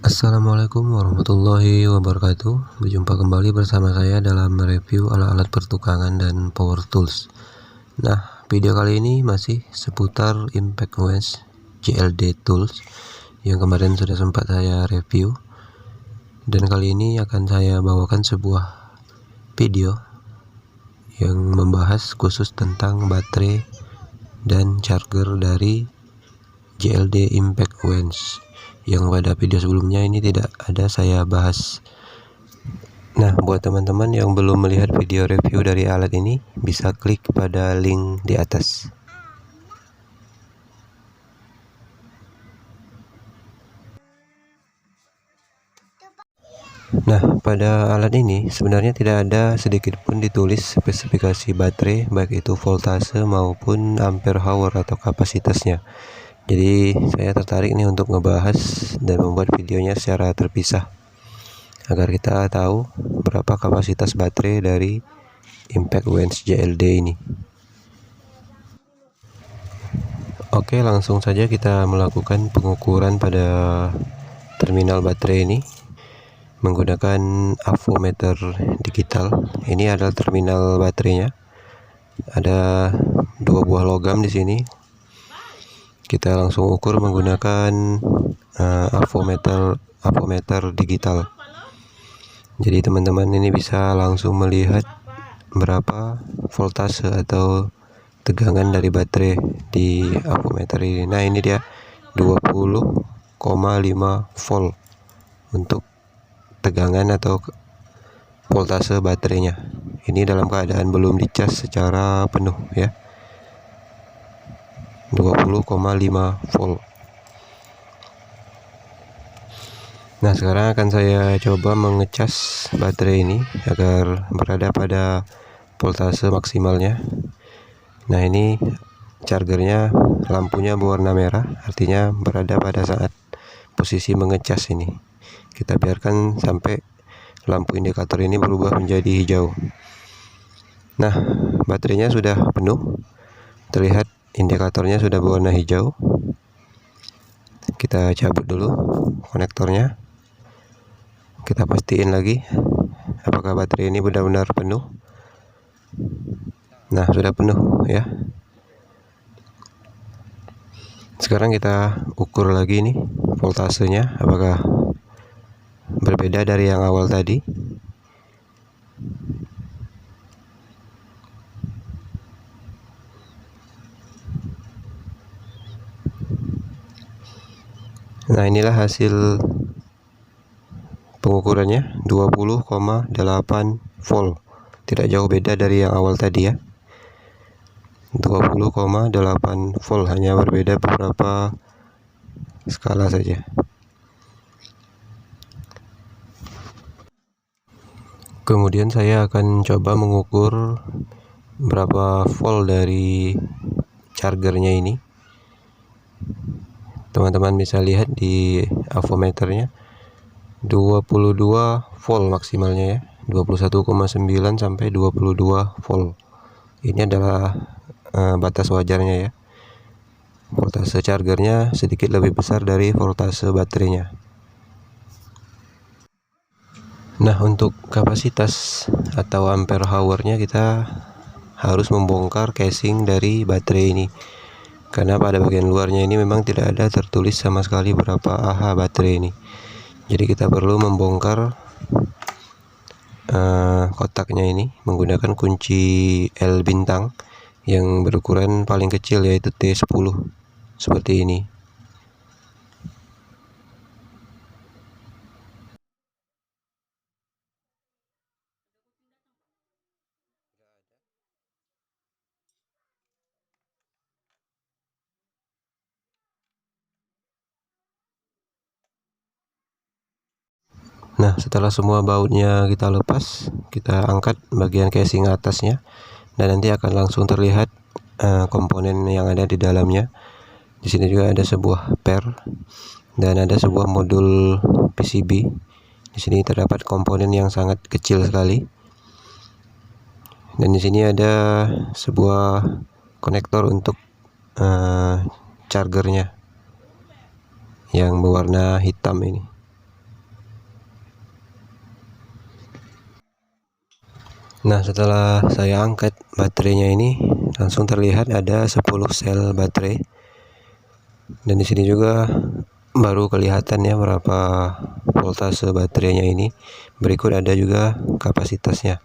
Assalamualaikum warahmatullahi wabarakatuh. Berjumpa kembali bersama saya dalam mereview alat-alat pertukangan dan power tools. Nah, video kali ini masih seputar Impact Wrench JLD Tools yang kemarin sudah sempat saya review. Dan kali ini akan saya bawakan sebuah video yang membahas khusus tentang baterai dan charger dari JLD Impact Wrench yang pada video sebelumnya ini tidak ada saya bahas. Nah, buat teman-teman yang belum melihat video review dari alat ini, bisa klik pada link di atas. Nah, pada alat ini sebenarnya tidak ada sedikit pun ditulis spesifikasi baterai, baik itu voltase maupun ampere hour atau kapasitasnya. Jadi saya tertarik nih untuk ngebahas dan membuat videonya secara terpisah agar kita tahu berapa kapasitas baterai dari Impact Wrench JLD ini. Oke, langsung saja kita melakukan pengukuran pada terminal baterai ini menggunakan avometer digital. Ini adalah terminal baterainya. Ada dua buah logam di sini. Kita langsung ukur menggunakan avometer digital. Jadi teman-teman ini bisa langsung melihat berapa voltase atau tegangan dari baterai di avometer ini. Nah, ini dia 20,5 volt untuk tegangan atau voltase baterainya. Ini dalam keadaan belum dicas secara penuh ya. 20,5 volt. Nah, sekarang akan saya coba mengecas baterai ini agar berada pada voltase maksimalnya. Nah, ini chargernya lampunya berwarna merah, artinya berada pada saat posisi mengecas ini. Kita biarkan sampai lampu indikator ini berubah menjadi hijau. Nah, baterainya sudah penuh. Terlihat indikatornya sudah berwarna hijau. Kita cabut dulu konektornya. Kita pastiin lagi apakah baterai ini benar-benar penuh. Nah, sudah penuh ya. Sekarang kita ukur lagi nih voltasenya, apakah berbeda dari yang awal tadi. Nah, inilah hasil pengukurannya, 20,8 volt. Tidak jauh beda dari yang awal tadi ya. 20,8 volt, hanya berbeda beberapa skala saja. Kemudian saya akan coba mengukur berapa volt dari chargernya ini. Teman-teman bisa lihat di avometernya 22 volt maksimalnya ya, 21,9 sampai 22 volt. Ini adalah batas wajarnya ya. Voltase chargernya sedikit lebih besar dari voltase baterainya. Nah, untuk kapasitas atau ampere hour-nya kita harus membongkar casing dari baterai ini, karena pada bagian luarnya ini memang tidak ada tertulis sama sekali berapa AH baterai ini. Jadi kita perlu membongkar kotaknya ini menggunakan kunci L bintang yang berukuran paling kecil, yaitu T10 seperti ini. Nah, setelah semua bautnya kita lepas, kita angkat bagian casing atasnya, dan nanti akan langsung terlihat komponen yang ada di dalamnya. Di sini juga ada sebuah per dan ada sebuah modul PCB. Di sini terdapat komponen yang sangat kecil sekali. Dan di sini ada sebuah konektor untuk chargernya yang berwarna hitam ini. Nah, setelah saya angkat baterainya ini, langsung terlihat ada 10 sel baterai. Dan di sini juga baru kelihatan ya berapa voltase baterainya ini. Berikut ada juga kapasitasnya.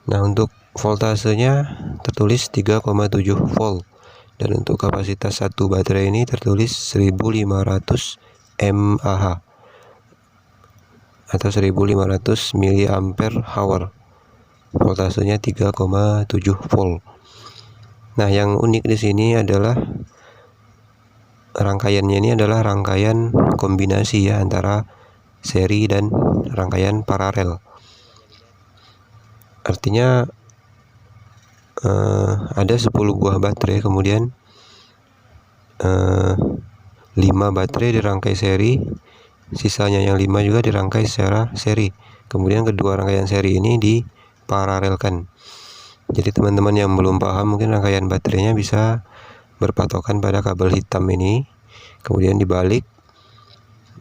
Nah, untuk voltasenya tertulis 3,7 volt. Dan untuk kapasitas satu baterai ini tertulis 1500 mAh atau 1500 mAh. Voltasenya 3,7 volt. Nah, yang unik di sini adalah rangkaiannya ini adalah rangkaian kombinasi ya antara seri dan rangkaian paralel. Artinya ada 10 buah baterai, kemudian 5 baterai dirangkai seri, sisanya yang 5 juga dirangkai secara seri. Kemudian kedua rangkaian seri ini diparalelkan. Jadi teman-teman yang belum paham mungkin rangkaian baterainya bisa berpatokan pada kabel hitam ini, kemudian dibalik,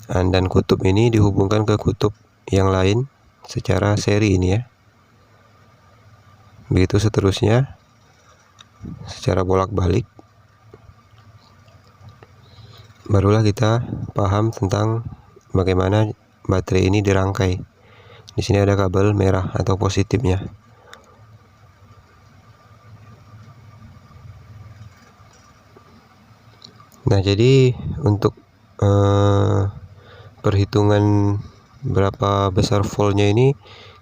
dan kutub ini dihubungkan ke kutub yang lain secara seri ini ya. Begitu seterusnya secara bolak-balik. Barulah kita paham tentang bagaimana baterai ini dirangkai. Di sini ada kabel merah atau positifnya. Nah, jadi untuk perhitungan berapa besar voltnya ini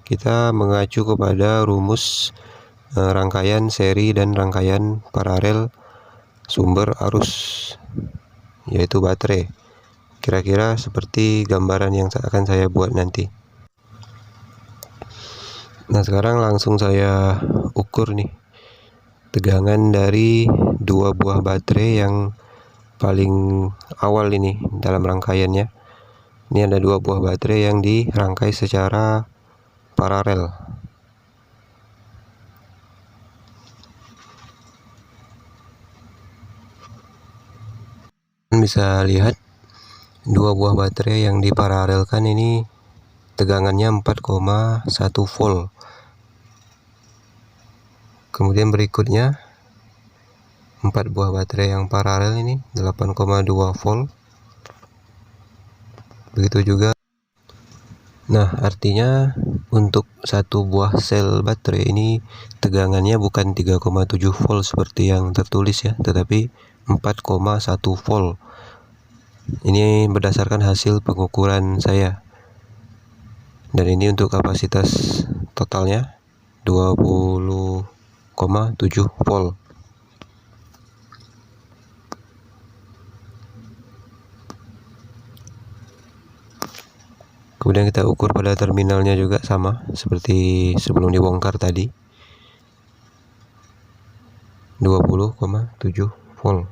kita mengacu kepada rumus rangkaian seri dan rangkaian paralel sumber arus, yaitu baterai. Kira-kira seperti gambaran yang akan saya buat nanti. Nah, sekarang langsung saya ukur nih tegangan dari dua buah baterai yang paling awal ini dalam rangkaiannya. Ini ada dua buah baterai yang dirangkai secara paralel. Bisa lihat dua buah baterai yang diparalelkan ini tegangannya 4,1 volt. Kemudian berikutnya 4 buah baterai yang paralel ini 8,2 volt. Begitu juga. Nah, artinya untuk satu buah sel baterai ini tegangannya bukan 3,7 volt seperti yang tertulis ya, tetapi 4,1 volt. Ini berdasarkan hasil pengukuran saya. Dan ini untuk kapasitas totalnya 20,7 volt. Kemudian kita ukur pada terminalnya juga sama seperti sebelum dibongkar tadi, 20,7 volt.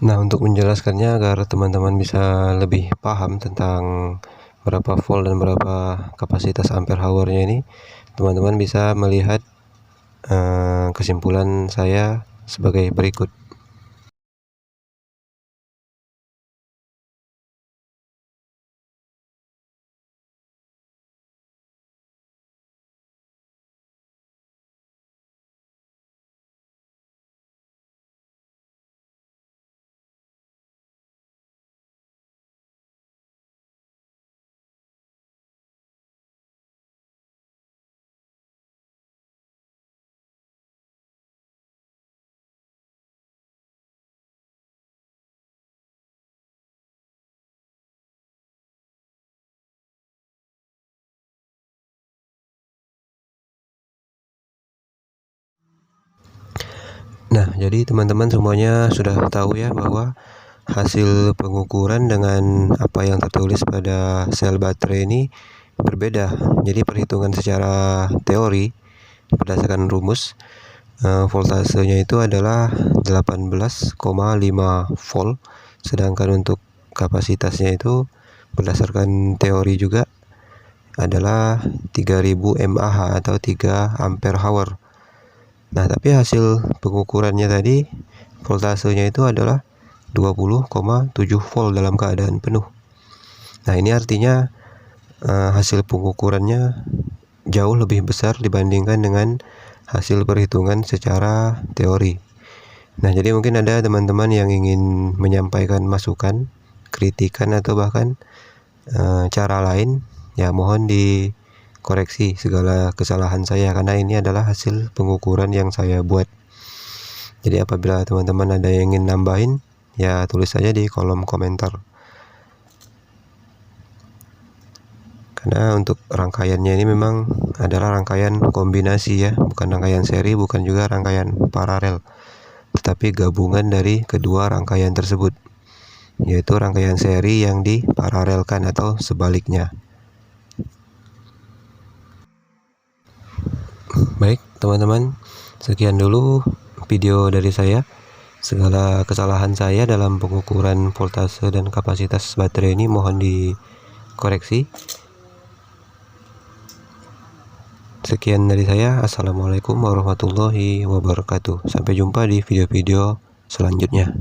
Nah, untuk menjelaskannya agar teman-teman bisa lebih paham tentang berapa volt dan berapa kapasitas ampere hour-nya ini, teman-teman bisa melihat kesimpulan saya sebagai berikut. Nah, jadi teman-teman semuanya sudah tahu ya bahwa hasil pengukuran dengan apa yang tertulis pada sel baterai ini berbeda. Jadi perhitungan secara teori berdasarkan rumus, voltasenya itu adalah 18,5 volt, sedangkan untuk kapasitasnya itu berdasarkan teori juga adalah 3000 mAh atau 3 ampere hour. Nah, tapi hasil pengukurannya tadi voltasenya itu adalah 20,7 volt dalam keadaan penuh. Nah, ini artinya hasil pengukurannya jauh lebih besar dibandingkan dengan hasil perhitungan secara teori. Nah, jadi mungkin ada teman-teman yang ingin menyampaikan masukan, kritikan, atau bahkan cara lain, ya mohon dikoreksi segala kesalahan saya, karena ini adalah hasil pengukuran yang saya buat. Jadi apabila teman-teman ada yang ingin nambahin, ya tulis saja di kolom komentar. Karena untuk rangkaiannya ini memang adalah rangkaian kombinasi ya, bukan rangkaian seri, bukan juga rangkaian paralel, tetapi gabungan dari kedua rangkaian tersebut, yaitu rangkaian seri yang diparalelkan atau sebaliknya. Baik teman-teman, sekian dulu video dari saya. Segala kesalahan saya dalam pengukuran voltase dan kapasitas baterai ini mohon dikoreksi. Sekian dari saya. Assalamualaikum warahmatullahi wabarakatuh. Sampai jumpa di video-video selanjutnya.